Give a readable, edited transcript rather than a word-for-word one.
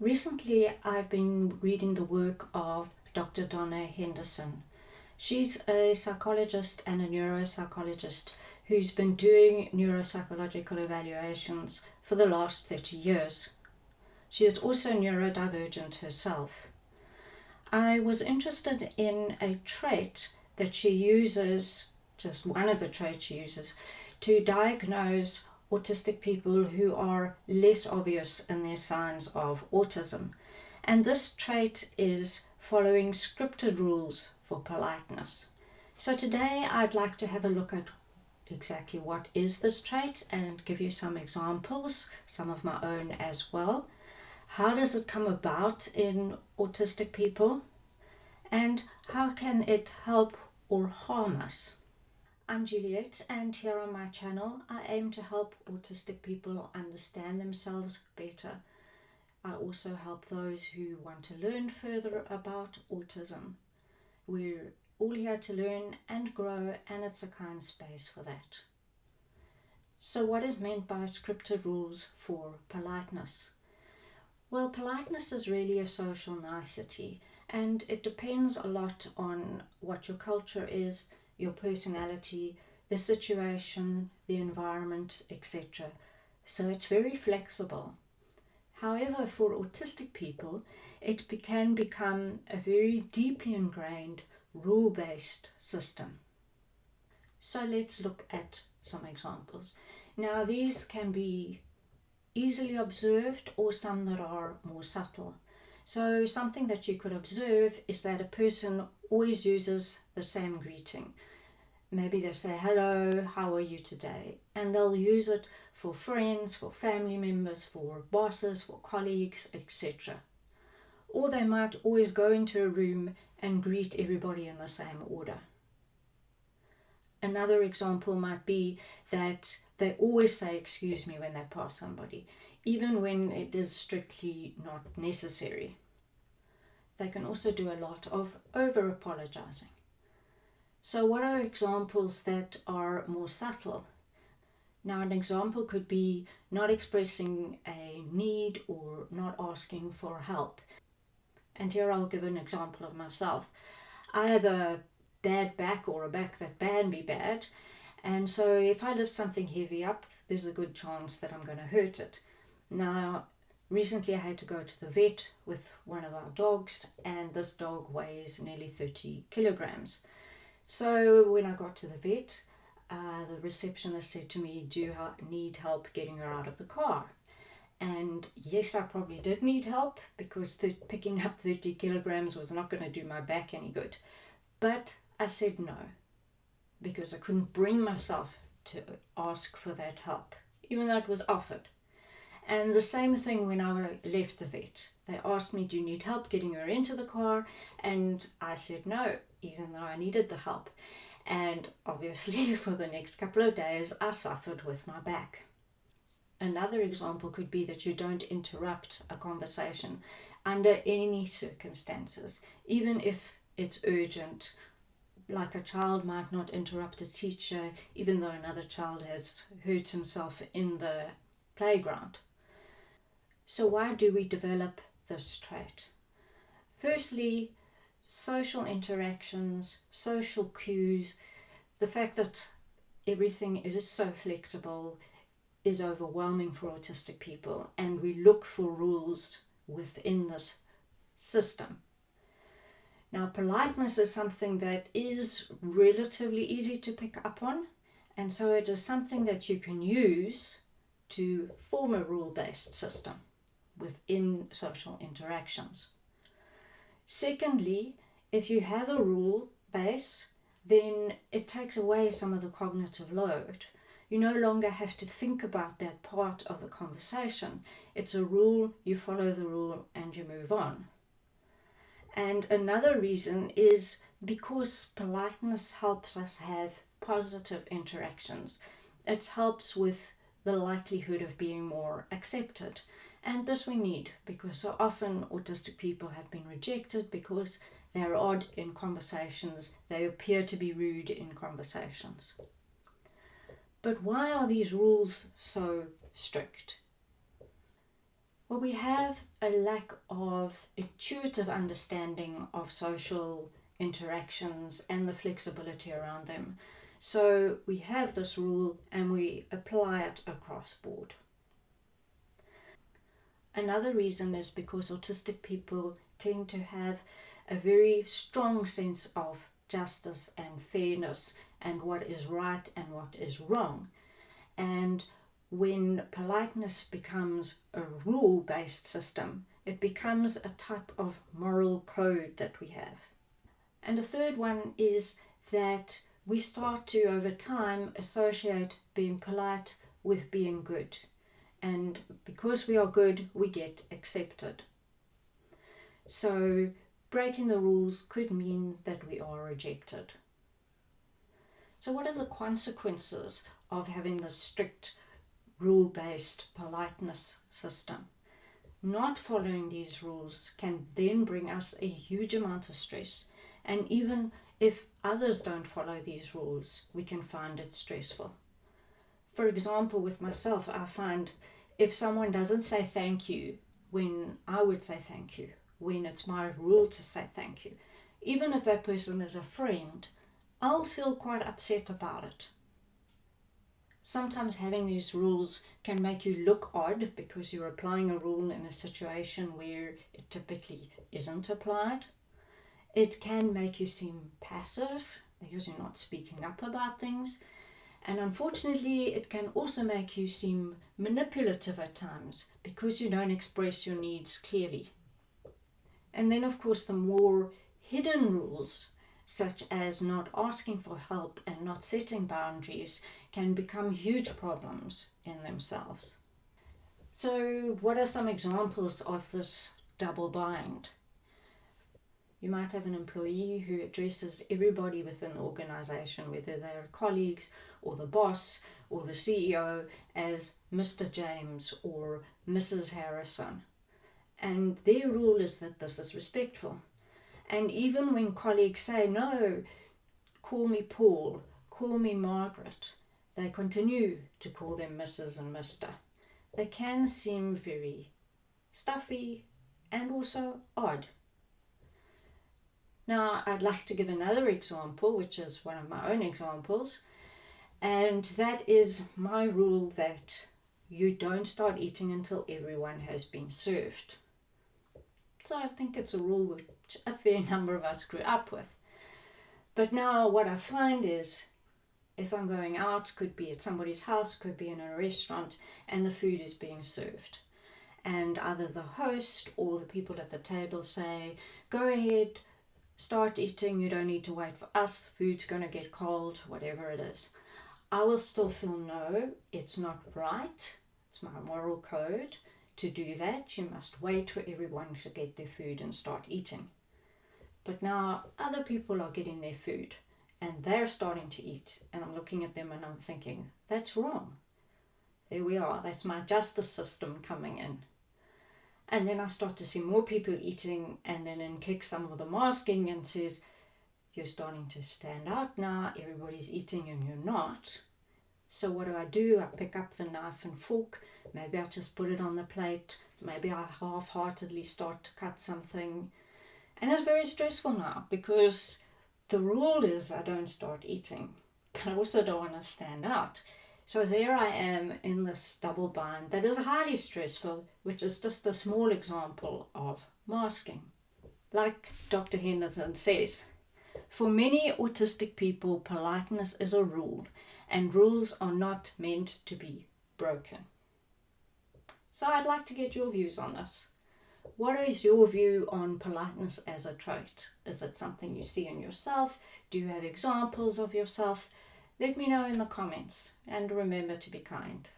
Recently, I've been reading the work of Dr. Donna Henderson. She's a psychologist and a neuropsychologist who's been doing neuropsychological evaluations for the last 30 years. She is also neurodivergent herself. I was interested in a trait that she uses, just one of the traits she uses, to diagnose autistic people who are less obvious in their signs of autism. And this trait is following scripted rules for politeness. So today I'd like to have a look at exactly what is this trait and give you some examples, some of my own as well. How does it come about in autistic people? And how can it help or harm us? I'm Juliet, and here on my channel I aim to help autistic people understand themselves better. I also help those who want to learn further about autism. We're all here to learn and grow, and it's a kind space for that. So what is meant by scripted rules for politeness? Well, politeness is really a social nicety, and it depends a lot on what your culture is, your personality, the situation, the environment, etc. So it's very flexible. However, for autistic people, it can become a very deeply ingrained, rule-based system. So let's look at some examples. Now, these can be easily observed or some that are more subtle. So something that you could observe is that a person always uses the same greeting. Maybe they say, hello, how are you today? And they'll use it for friends, for family members, for bosses, for colleagues, etc. Or they might always go into a room and greet everybody in the same order. Another example might be that they always say excuse me when they pass somebody, even when it is strictly not necessary. They can also do a lot of over-apologizing. So what are examples that are more subtle? Now, an example could be not expressing a need or not asking for help. And here I'll give an example of myself. I have a bad back, or a back that can be bad, and so if I lift something heavy up, there's a good chance that I'm going to hurt it. Now, recently I had to go to the vet with one of our dogs, and this dog weighs nearly 30 kilograms. So when I got to the vet, the receptionist said to me, do you need help getting her out of the car? And yes, I probably did need help, because picking up 30 kilograms was not going to do my back any good. But I said no, because I couldn't bring myself to ask for that help, even though it was offered. And the same thing when I left the vet. They asked me, do you need help getting her into the car? And I said no, even though I needed the help. And obviously for the next couple of days I suffered with my back. Another example could be that you don't interrupt a conversation under any circumstances, even if it's urgent. Like a child might not interrupt a teacher even though another child has hurt himself in the playground. So why do we develop this trait? Firstly, social interactions, social cues, the fact that everything is so flexible is overwhelming for autistic people, and we look for rules within this system. Now, politeness is something that is relatively easy to pick up on, and so it is something that you can use to form a rule-based system within social interactions. Secondly, if you have a rule base, then it takes away some of the cognitive load. You no longer have to think about that part of the conversation. It's a rule, you follow the rule, and you move on. And another reason is because politeness helps us have positive interactions. It helps with the likelihood of being more accepted. And this we need, because so often autistic people have been rejected because they're odd in conversations, they appear to be rude in conversations. But why are these rules so strict? Well, we have a lack of intuitive understanding of social interactions and the flexibility around them. So we have this rule and we apply it across board. Another reason is because autistic people tend to have a very strong sense of justice and fairness and what is right and what is wrong. And when politeness becomes a rule-based system, it becomes a type of moral code that we have. And the third one is that we start to, over time, associate being polite with being good. And because we are good, we get accepted. So breaking the rules could mean that we are rejected. So what are the consequences of having this strict rule-based politeness system? Not following these rules can then bring us a huge amount of stress. And even if others don't follow these rules, we can find it stressful. For example, with myself, I find if someone doesn't say thank you when I would say thank you, when it's my rule to say thank you, even if that person is a friend, I'll feel quite upset about it. Sometimes having these rules can make you look odd because you're applying a rule in a situation where it typically isn't applied. It can make you seem passive because you're not speaking up about things. And unfortunately, it can also make you seem manipulative at times because you don't express your needs clearly. And then, of course, the more hidden rules, such as not asking for help and not setting boundaries, can become huge problems in themselves. So what are some examples of this double bind? You might have an employee who addresses everybody within the organization, whether they're colleagues or the boss or the CEO, as Mr. James or Mrs. Harrison. And their rule is that this is respectful. And even when colleagues say, no, call me Paul, call me Margaret, they continue to call them Mrs. and Mr. They can seem very stuffy and also odd. Now, I'd like to give another example, which is one of my own examples, and that is my rule that you don't start eating until everyone has been served. So I think it's a rule which a fair number of us grew up with. But now what I find is, if I'm going out, could be at somebody's house, could be in a restaurant, and the food is being served. And either the host or the people at the table say, go ahead, start eating, you don't need to wait for us, the food's going to get cold, whatever it is. I will still feel, no, it's not right, it's my moral code to do that. You must wait for everyone to get their food and start eating. But now other people are getting their food and they're starting to eat, and I'm looking at them and I'm thinking, that's wrong. There we are, that's my justice system coming in. And then I start to see more people eating, and then in kicks some of them asking and says, you're starting to stand out now, everybody's eating and you're not. So what do? I pick up the knife and fork, maybe I just put it on the plate, maybe I half-heartedly start to cut something. And it's very stressful now because the rule is I don't start eating, but I also don't want to stand out. So there I am in this double bind that is highly stressful, which is just a small example of masking. Like Dr. Henderson says, for many autistic people, politeness is a rule, and rules are not meant to be broken. So I'd like to get your views on this. What is your view on politeness as a trait? Is it something you see in yourself? Do you have examples of yourself? Let me know in the comments, and remember to be kind.